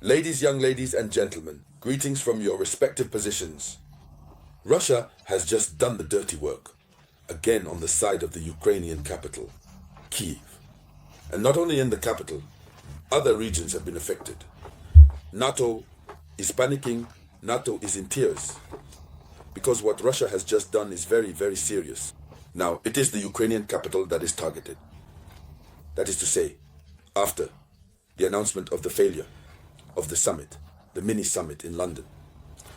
Young ladies and gentlemen, greetings from your respective positions. Russia has just done the dirty work, again on the side of the Ukrainian capital, Kiev. And not only in the capital, other regions have been affected. NATO is panicking, NATO is in tears, because what Russia has just done is very, very serious. Now, it is the Ukrainian capital that is targeted. That is to say, after the announcement of the failure of the summit, the mini-summit in London,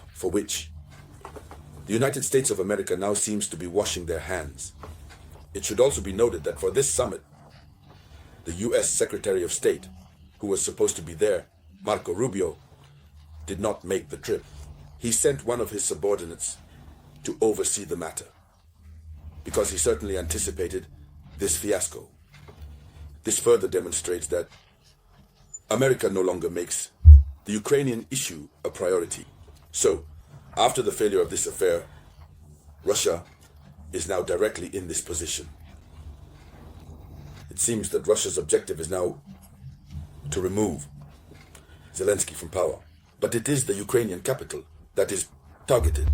for which the United States of America now seems to be washing their hands. It should also be noted that for this summit, the US Secretary of State, who was supposed to be there, Marco Rubio, did not make the trip. He sent one of his subordinates to oversee the matter, because he certainly anticipated this fiasco. This further demonstrates that America no longer makes the Ukrainian issue a priority. So, after the failure of this affair, Russia is now directly in this position. It seems that Russia's objective is now to remove Zelensky from power. But it is the Ukrainian capital that is targeted.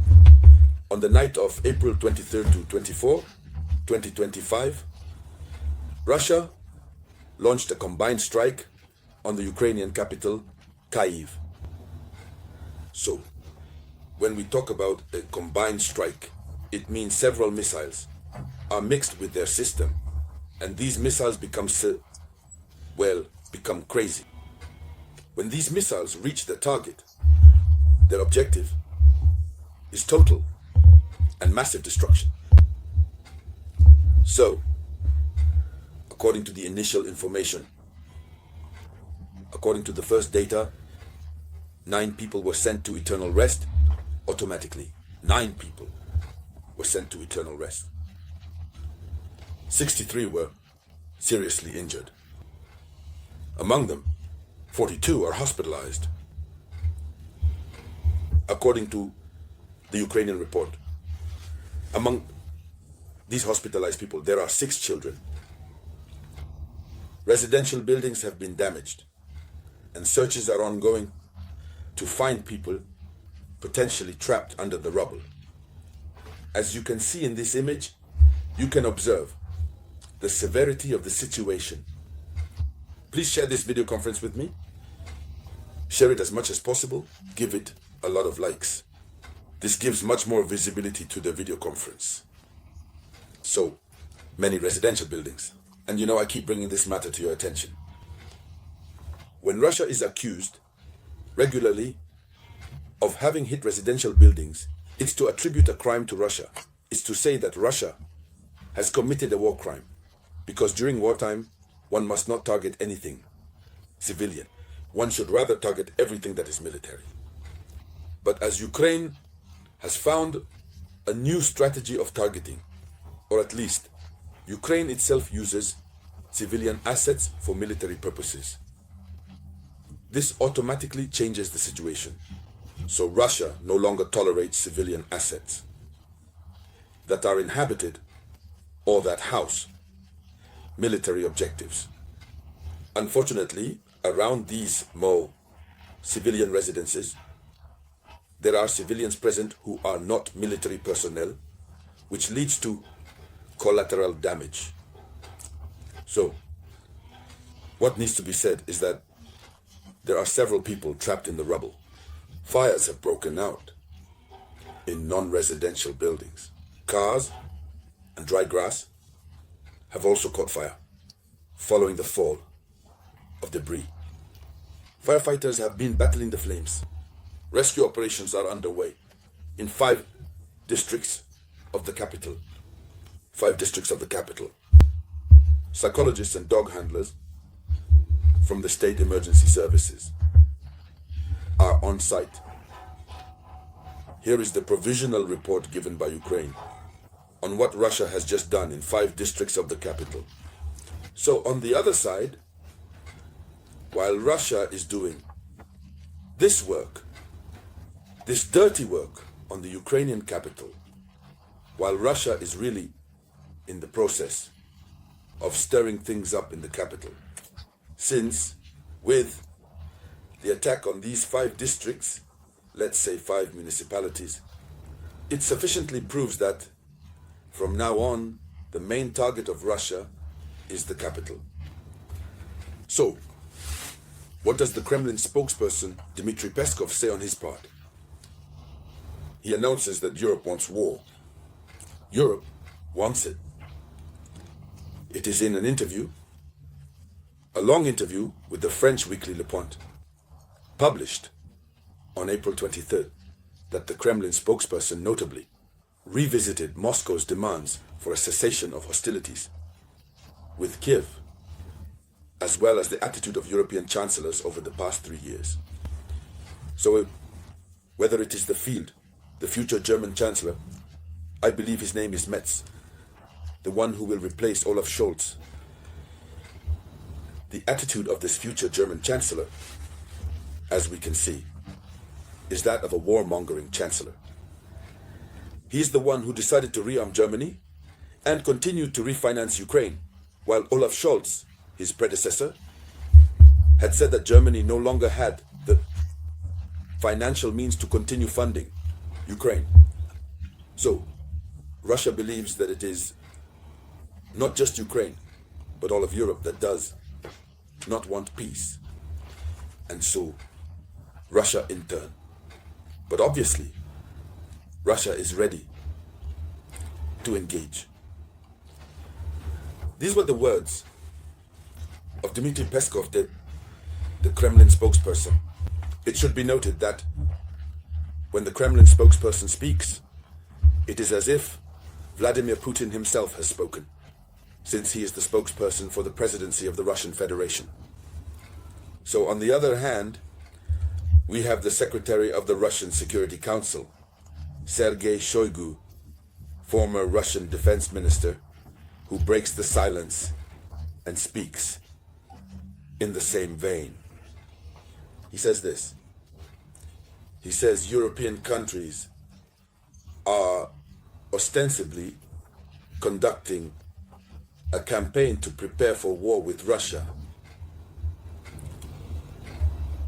On the night of April 23rd to 24, 2025, Russia launched a combined strike on the Ukrainian capital, Kiev. So, when we talk about a combined strike, it means several missiles are mixed with their system, and these missiles become crazy. When these missiles reach their target, their objective is total and massive destruction. So, according to the initial information, according to the first data, 9 people were sent to eternal rest automatically. 9 people were sent to eternal rest. 63 were seriously injured. Among them, 42 are hospitalized. According to the Ukrainian report, among these hospitalized people, there are 6 children. Residential buildings have been damaged, and searches are ongoing to find people potentially trapped under the rubble. As you can see in this image, you can observe the severity of the situation. Please share this video conference with me. Share it as much as possible. Give it a lot of likes. This gives much more visibility to the video conference. So many residential buildings. And I keep bringing this matter to your attention. When Russia is accused regularly of having hit residential buildings, it's to attribute a crime to Russia. It's to say that Russia has committed a war crime, because during wartime, one must not target anything civilian. One should rather target everything that is military. But as Ukraine has found a new strategy of targeting, or at least Ukraine itself uses civilian assets for military purposes, this automatically changes the situation. So Russia no longer tolerates civilian assets that are inhabited or that house military objectives. Unfortunately, around these more civilian residences, there are civilians present who are not military personnel, which leads to collateral damage. So, what needs to be said is that there are several people trapped in the rubble. Fires have broken out in non-residential buildings. Cars and dry grass have also caught fire following the fall of debris. Firefighters have been battling the flames. Rescue operations are underway in 5 districts of the capital. 5 districts of the capital. Psychologists and dog handlers from the state emergency services are on site. Here is the provisional report given by Ukraine on what Russia has just done in 5 districts of the capital. So on the other side, while Russia is doing this work, this dirty work on the Ukrainian capital, while Russia is really in the process of stirring things up in the capital, since with the attack on these 5 districts, let's say 5 municipalities, it sufficiently proves that from now on, the main target of Russia is the capital. So, what does the Kremlin spokesperson Dmitry Peskov say on his part? He announces that Europe wants war. Europe wants it. It is in an interview, a long interview with the French weekly Le Point, published on April 23rd, that the Kremlin spokesperson notably revisited Moscow's demands for a cessation of hostilities with Kiev, as well as the attitude of European chancellors over the past 3 years. So, whether it is the field, the future German chancellor, I believe his name is Metz, the one who will replace Olaf Scholz, the attitude of this future German chancellor, as we can see, is that of a warmongering chancellor. He is the one who decided to rearm Germany and continued to refinance Ukraine, while Olaf Scholz, his predecessor, had said that Germany no longer had the financial means to continue funding Ukraine. So, Russia believes that it is not just Ukraine, but all of Europe that does not want peace. And so, Russia in turn. But obviously, Russia is ready to engage. These were the words of Dmitry Peskov, the Kremlin spokesperson. It should be noted that when the Kremlin spokesperson speaks, it is as if Vladimir Putin himself has spoken, since he is the spokesperson for the presidency of the Russian Federation. So on the other hand, we have the Secretary of the Russian Security Council, Sergei Shoigu, former Russian defense minister, who breaks the silence and speaks in the same vein. He says this. He says European countries are ostensibly conducting a campaign to prepare for war with Russia.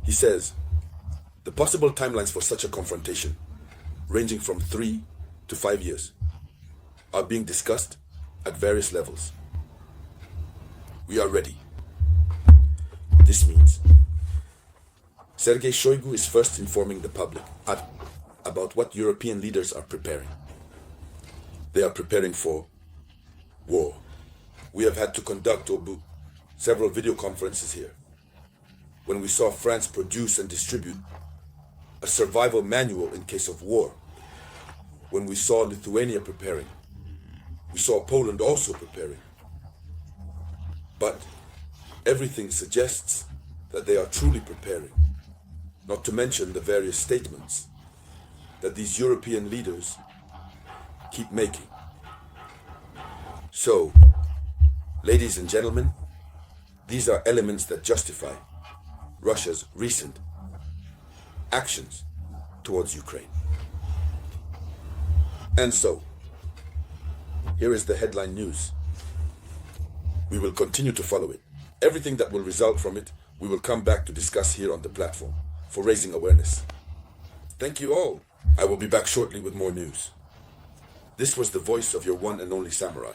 He says the possible timelines for such a confrontation, ranging from 3 to 5 years, are being discussed at various levels. We are ready. This means Sergei Shoigu is first informing the public about what European leaders are preparing. They are preparing for war. We have had to conduct several video conferences here when we saw France produce and distribute a survival manual in case of war. When we saw Lithuania preparing, we saw Poland also preparing. But everything suggests that they are truly preparing, not to mention the various statements that these European leaders keep making. So, ladies and gentlemen, these are elements that justify Russia's recent actions towards Ukraine. And so, here is the headline news. We will continue to follow it. Everything that will result from it, we will come back to discuss here on the platform for raising awareness. Thank you all. I will be back shortly with more news. This was the voice of your one and only samurai.